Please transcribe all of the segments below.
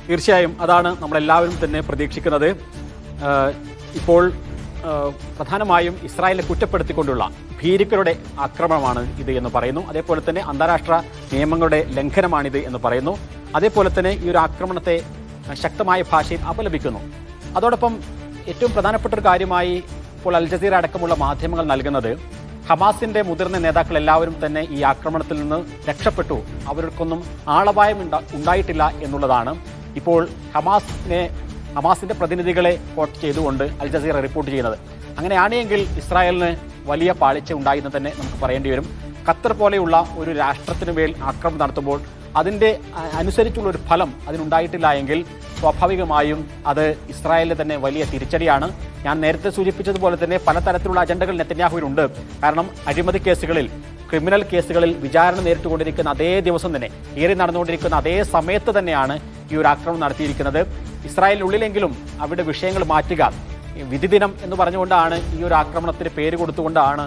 തീർച്ചയായും അതാണ് നമ്മളെല്ലാവരും തന്നെ പ്രതീക്ഷിക്കുന്നത്. ഇപ്പോൾ പ്രധാനമായും ഇസ്രായേലിനെ കുറ്റപ്പെടുത്തിക്കൊണ്ടുള്ള ഭീരുക്കളുടെ ആക്രമണമാണ് ഇത് എന്ന് പറയുന്നു. അതേപോലെ തന്നെ അന്താരാഷ്ട്ര നിയമങ്ങളുടെ ലംഘനമാണിത് എന്ന് പറയുന്നു. അതേപോലെ തന്നെ ഈ ഒരു ആക്രമണത്തെ ശക്തമായ ഭാഷയിൽ അപലപിക്കുന്നു. അതോടൊപ്പം ഏറ്റവും പ്രധാനപ്പെട്ട ഒരു കാര്യമായി ഇപ്പോൾ അൽ ജസീറ അടക്കമുള്ള മാധ്യമങ്ങൾ നൽകുന്നത് ഹമാസിന്റെ മുതിർന്ന നേതാക്കൾ എല്ലാവരും തന്നെ ഈ ആക്രമണത്തിൽ നിന്ന് രക്ഷപ്പെട്ടു, അവർക്കൊന്നും ആളപായം ഉണ്ടായിട്ടില്ല എന്നുള്ളതാണ്. ഇപ്പോൾ ഹമാസിന്റെ പ്രതിനിധികളെ കോട്ട് ചെയ്തുകൊണ്ട് അൽ ജസീറ റിപ്പോർട്ട് ചെയ്യുന്നത്. അങ്ങനെയാണെങ്കിൽ ഇസ്രായേലിന് വലിയ പാളിച്ച ഉണ്ടായെന്ന് തന്നെ നമുക്ക് പറയേണ്ടി വരും. ഖത്തർ പോലെയുള്ള ഒരു രാഷ്ട്രത്തിനു മേൽ ആക്രമണം നടത്തുമ്പോൾ അതിൻ്റെ അനുസരിച്ചുള്ള ഒരു ഫലം അതിനുണ്ടായിട്ടില്ല എങ്കിൽ സ്വാഭാവികമായും അത് ഇസ്രായേലിന് തന്നെ വലിയ തിരിച്ചടിയാണ്. ഞാൻ നേരത്തെ സൂചിപ്പിച്ചതുപോലെ തന്നെ പലതരത്തിലുള്ള അജണ്ടകൾ നെതന്യാഹുവിനുണ്ട്. കാരണം അഴിമതി കേസുകളിൽ, ക്രിമിനൽ കേസുകളിൽ വിചാരണ നേരിട്ടുകൊണ്ടിരിക്കുന്ന അതേ ദിവസം തന്നെ, ഏറി നടന്നുകൊണ്ടിരിക്കുന്ന അതേ സമയത്ത് തന്നെയാണ് ഈ ഒരു ആക്രമണം നടത്തിയിരിക്കുന്നത്. ഇസ്രായേലിനുള്ളിലെങ്കിലും അവിടെ വിഷയങ്ങൾ മാറ്റുക, വിധി ദിനം എന്ന് പറഞ്ഞുകൊണ്ടാണ് ഈ ഒരു ആക്രമണത്തിന് പേര് കൊടുത്തുകൊണ്ടാണ്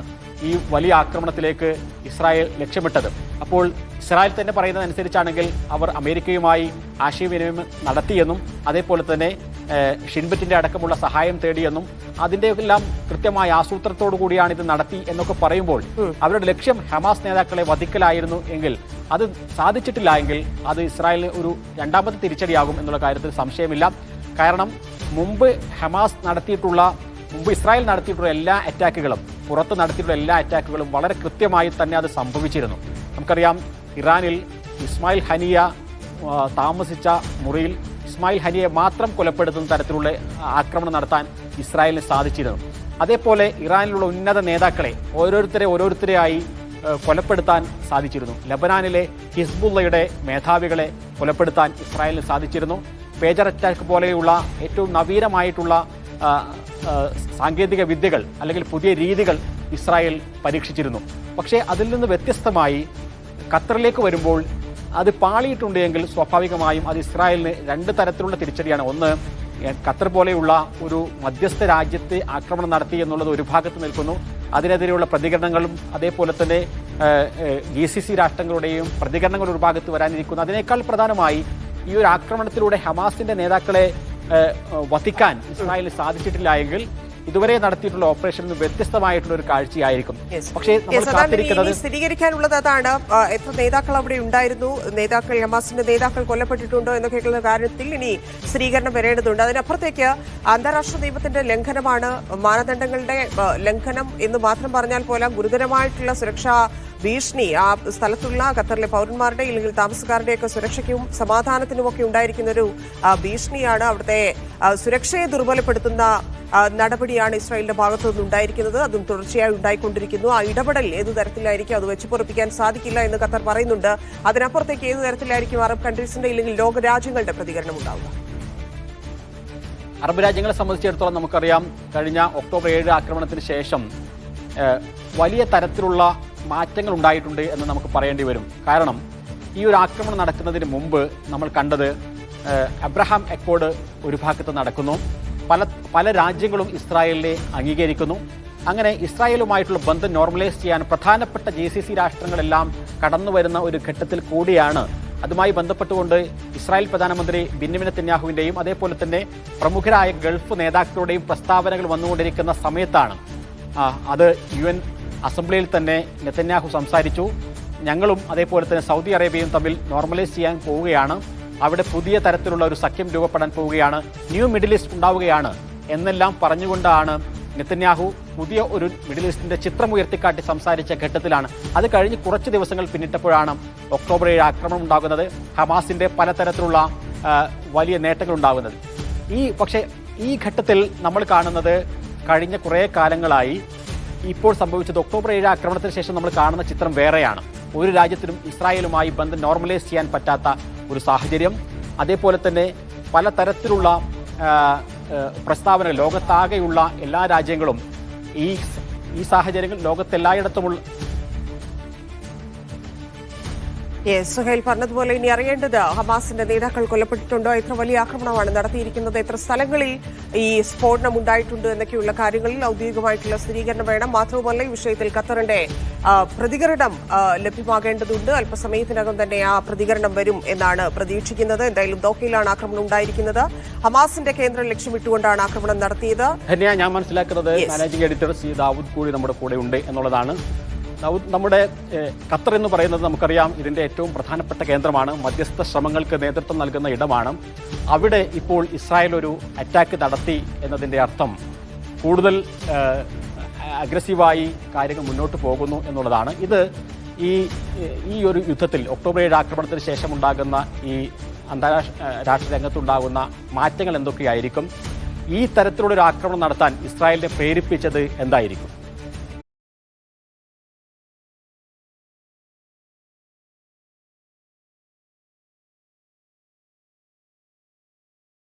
ഈ വലിയ ആക്രമണത്തിലേക്ക് ഇസ്രായേൽ ലക്ഷ്യമിട്ടത്. അപ്പോൾ ഇസ്രായേൽ തന്നെ പറയുന്നതനുസരിച്ചാണെങ്കിൽ അവർ അമേരിക്കയുമായി ആശയവിനിമയം നടത്തിയെന്നും അതേപോലെ തന്നെ ഷിൻബറ്റിന്റെ അടക്കമുള്ള സഹായം തേടിയെന്നും അതിൻ്റെ എല്ലാം കൃത്യമായ ആസൂത്രത്തോടു കൂടിയാണ് ഇത് നടത്തി എന്നൊക്കെ പറയുമ്പോൾ അവരുടെ ലക്ഷ്യം ഹമാസ് നേതാക്കളെ വധിക്കലായിരുന്നു എങ്കിൽ, അത് സാധിച്ചിട്ടില്ല എങ്കിൽ അത് ഇസ്രായേലിന് ഒരു രണ്ടാമത്തെ തിരിച്ചടിയാകും എന്നുള്ള കാര്യത്തിൽ സംശയമില്ല. കാരണം മുമ്പ് ഇസ്രായേൽ നടത്തിയിട്ടുള്ള എല്ലാ അറ്റാക്കുകളും, പുറത്ത് നടത്തിയിട്ടുള്ള എല്ലാ അറ്റാക്കുകളും വളരെ കൃത്യമായി തന്നെ അത് സംഭവിച്ചിരുന്നു. നമുക്കറിയാം, ഇറാനിൽ ഇസ്മായിൽ ഹനിയ താമസിച്ച മുറിയിൽ ഇസ്മായിൽ ഹനിയെ മാത്രം കൊലപ്പെടുത്തുന്ന തരത്തിലുള്ള ആക്രമണം നടത്താൻ ഇസ്രായേലിന് സാധിച്ചിരുന്നു. അതേപോലെ ഇറാനിലുള്ള ഉന്നത നേതാക്കളെ ഓരോരുത്തരെയായി കൊലപ്പെടുത്താൻ സാധിച്ചിരുന്നു. ലബനാനിലെ ഹിസ്ബുള്ളയുടെ മേധാവികളെ കൊലപ്പെടുത്താൻ ഇസ്രായേലിന് സാധിച്ചിരുന്നു. പേജർ അറ്റാക്ക് പോലെയുള്ള ഏറ്റവും നവീനമായിട്ടുള്ള സാങ്കേതിക വിദ്യകൾ അല്ലെങ്കിൽ പുതിയ രീതികൾ ഇസ്രായേൽ പരീക്ഷിച്ചിരുന്നു. പക്ഷേ അതിൽ നിന്ന് വ്യത്യസ്തമായി ഖത്തറിലേക്ക് വരുമ്പോൾ അത് പാളിയിട്ടുണ്ട് എങ്കിൽ സ്വാഭാവികമായും അത് ഇസ്രായേലിന് രണ്ട് തരത്തിലുള്ള തിരിച്ചടിയാണ്. ഒന്ന്, ഖത്തർ പോലെയുള്ള ഒരു മധ്യസ്ഥ രാജ്യത്തെ ആക്രമണം നടത്തി എന്നുള്ളത് ഒരു ഭാഗത്ത് നിൽക്കുന്നു. അതിനെതിരെയുള്ള പ്രതികരണങ്ങളും അതേപോലെ തന്നെ GCC രാഷ്ട്രങ്ങളുടെയും പ്രതികരണങ്ങൾ ഒരു ഭാഗത്ത് വരാനിരിക്കുന്നു. അതിനേക്കാൾ പ്രധാനമായി ഈ ഒരു ആക്രമണത്തിലൂടെ ഹമാസിന്റെ നേതാക്കളെ വധിക്കാൻ ഇസ്രായേലിന് സാധിച്ചിട്ടില്ല എങ്കിൽ ഇതുവരെ നടത്തിയിട്ടുള്ള ഓപ്പറേഷനിൽ വ്യത്യസ്തമായിട്ടുള്ള ഒരു കാഴ്ചയായിരിക്കും. പക്ഷേ സ്ഥിരീകരിക്കാനുള്ളത് അതാണ്. എത്ര നേതാക്കൾ അവിടെ ഉണ്ടായിരുന്നു, ഹമാസിന്റെ നേതാക്കൾ കൊല്ലപ്പെട്ടിട്ടുണ്ടോ എന്നൊക്കെയുള്ള കാര്യത്തിൽ ഇനി സ്ഥിരീകരണം വരേണ്ടതുണ്ട്. അതിനപ്പുറത്തേക്ക് അന്താരാഷ്ട്ര നിയമത്തിന്റെ ലംഘനമാണ്, മാനദണ്ഡങ്ങളുടെ ലംഘനം എന്ന് മാത്രം പറഞ്ഞാൽ പോലെ ഗുരുതരമായിട്ടുള്ള സുരക്ഷാ ഭീഷണി ആ സ്ഥലത്തുള്ള ഖത്തറിലെ പൗരന്മാരുടെ അല്ലെങ്കിൽ താമസക്കാരുടെയൊക്കെ സുരക്ഷയ്ക്കും സമാധാനത്തിനുമൊക്കെ ഉണ്ടായിരിക്കുന്ന ഒരു ഭീഷണിയാണ്. അവിടുത്തെ സുരക്ഷയെ ദുർബലപ്പെടുത്തുന്ന നടപടിയാണ് ഇസ്രായേലിന്റെ ഭാഗത്തു നിന്നുണ്ടായിരിക്കുന്നത്. അതും തുടർച്ചയായി ഉണ്ടായിക്കൊണ്ടിരിക്കുന്നു. ആ ഇടപെടൽ ഏതു തരത്തിലായിരിക്കും അത് വെച്ച് പൊറപ്പിക്കാൻ സാധിക്കില്ല എന്ന് ഖത്തർ പറയുന്നുണ്ട്. അതിനപ്പുറത്തേക്ക് ഏതു തരത്തിലായിരിക്കും അറബ് കൺട്രീസിന്റെ അല്ലെങ്കിൽ ലോകരാജ്യങ്ങളുടെ പ്രതികരണം ഉണ്ടാവുക? അറബ് രാജ്യങ്ങളെ സംബന്ധിച്ചിടത്തോളം നമുക്കറിയാം, കഴിഞ്ഞ ഒക്ടോബർ 7 ആക്രമണത്തിന് ശേഷം വലിയ തരത്തിലുള്ള മാറ്റങ്ങൾ ഉണ്ടായിട്ടുണ്ട് എന്ന് നമുക്ക് പറയേണ്ടി വരും. കാരണം ഈ ഒരു ആക്രമണം നടക്കുന്നതിന് മുമ്പ് നമ്മൾ കണ്ടത് അബ്രഹാം അക്കോർഡ് ഒരു ഭാഗത്ത് നടക്കുന്നു. പല രാജ്യങ്ങളും ഇസ്രായേലിനെ അംഗീകരിക്കുന്നു. അങ്ങനെ ഇസ്രായേലുമായിട്ടുള്ള ബന്ധം നോർമലൈസ് ചെയ്യാൻ പ്രധാനപ്പെട്ട GCC രാഷ്ട്രങ്ങളെല്ലാം കടന്നു വരുന്ന ഒരു ഘട്ടത്തിൽ കൂടിയാണ്. അതുമായി ബന്ധപ്പെട്ടുകൊണ്ട് ഇസ്രായേൽ പ്രധാനമന്ത്രി ബെന്യാമിൻ നെതന്യാഹുവിൻ്റെയും അതേപോലെ തന്നെ പ്രമുഖരായ ഗൾഫ് നേതാക്കളുടെയും പ്രസ്താവനകൾ വന്നുകൊണ്ടിരിക്കുന്ന സമയത്താണ് അത് UN അസംബ്ലിയിൽ തന്നെ നെതന്യാഹു സംസാരിച്ചു. ഞങ്ങളും അതേപോലെ തന്നെ സൗദി അറേബ്യയും തമ്മിൽ നോർമലൈസ് ചെയ്യാൻ പോവുകയാണ്, അവിടെ പുതിയ തരത്തിലുള്ള ഒരു സഖ്യം രൂപപ്പെടാൻ പോവുകയാണ്, ന്യൂ മിഡിൽ ഈസ്റ്റ് ഉണ്ടാവുകയാണ് എന്നെല്ലാം പറഞ്ഞുകൊണ്ടാണ് നെതന്യാഹു പുതിയ ഒരു മിഡിൽ ഈസ്റ്റിന്റെ ചിത്രം ഉയർത്തിക്കാട്ടി സംസാരിച്ച ഘട്ടത്തിലാണ്. അത് കഴിഞ്ഞ് കുറച്ച് ദിവസങ്ങൾ പിന്നിട്ടപ്പോഴാണ് ഒക്ടോബർ 7 ആക്രമണം ഉണ്ടാകുന്നത്, ഹമാസിന്റെ പലതരത്തിലുള്ള വലിയ നേട്ടങ്ങൾ ഉണ്ടാകുന്നത്. പക്ഷേ ഈ ഘട്ടത്തിൽ നമ്മൾ കാണുന്നത് കഴിഞ്ഞ കുറേ കാലങ്ങളായി ഇപ്പോൾ സംഭവിച്ചത് ഒക്ടോബർ 7 ആക്രമണത്തിന് ശേഷം നമ്മൾ കാണുന്ന ചിത്രം വേറെയാണ്. ഒരു രാജ്യത്തിനും ഇസ്രായേലുമായി ബന്ധം നോർമലൈസ് ചെയ്യാൻ പറ്റാത്ത ഒരു സാഹചര്യം. അതേപോലെ തന്നെ പലതരത്തിലുള്ള പ്രസ്താവനകൾ ലോകത്താകെയുള്ള എല്ലാ രാജ്യങ്ങളും ഈ സാഹചര്യങ്ങൾ ലോകത്തെല്ലായിടത്തുമുള്ള സുഹൈൽ പറഞ്ഞതുപോലെ ഇനി അറിയേണ്ടത് ഹമാസിന്റെ നേതാക്കൾ കൊല്ലപ്പെട്ടിട്ടുണ്ടോ, എത്ര വലിയ ആക്രമണമാണ് നടത്തിയിരിക്കുന്നത്, എത്ര സ്ഥലങ്ങളിൽ ഈ സ്ഫോടനം ഉണ്ടായിട്ടുണ്ട് എന്നൊക്കെയുള്ള കാര്യങ്ങളിൽ ഔദ്യോഗികമായിട്ടുള്ള സ്ഥിരീകരണം വേണം. മാത്രവുമല്ല, ഈ വിഷയത്തിൽ ഖത്തറിന്റെ പ്രതികരണം ലഭ്യമാകേണ്ടതുണ്ട്. അല്പസമയത്തിനകം തന്നെ ആ പ്രതികരണം വരും എന്നാണ് പ്രതീക്ഷിക്കുന്നത്. എന്തായാലും ദോഹയിലാണ് ആക്രമണം ഉണ്ടായിരിക്കുന്നത്. ഹമാസിന്റെ കേന്ദ്രം ലക്ഷ്യമിട്ടുകൊണ്ടാണ് ആക്രമണം നടത്തിയത്. ഞാൻ മനസ്സിലാക്കുന്നത് മാനേജിംഗ് എഡിറ്റർ സി ദാവൂദ് കൂടി നമ്മുടെ കൂടെ ഉണ്ട് എന്നുള്ളതാണ്. നമ്മുടെ ഖത്തർ എന്ന് പറയുന്നത് നമുക്കറിയാം ഇതിൻ്റെ ഏറ്റവും പ്രധാനപ്പെട്ട കേന്ദ്രമാണ്, മധ്യസ്ഥ ശ്രമങ്ങൾക്ക് നേതൃത്വം നൽകുന്ന ഇടമാണ്. അവിടെ ഇപ്പോൾ ഇസ്രായേൽ ഒരു അറ്റാക്ക് നടത്തി എന്നതിൻ്റെ അർത്ഥം കൂടുതൽ അഗ്രസീവായി കാര്യങ്ങൾ മുന്നോട്ട് പോകുന്നു എന്നുള്ളതാണ്. ഇത് ഈ ഒരു യുദ്ധത്തിൽ ഒക്ടോബർ 7 ആക്രമണത്തിന് ശേഷമുണ്ടാകുന്ന ഈ അന്താരാഷ്ട്ര രംഗത്തുണ്ടാകുന്ന മാറ്റങ്ങൾ എന്തൊക്കെയായിരിക്കും? ഈ തരത്തിലുള്ളൊരു ആക്രമണം നടത്താൻ ഇസ്രായേലിനെ പ്രേരിപ്പിച്ചത് എന്തായിരിക്കും?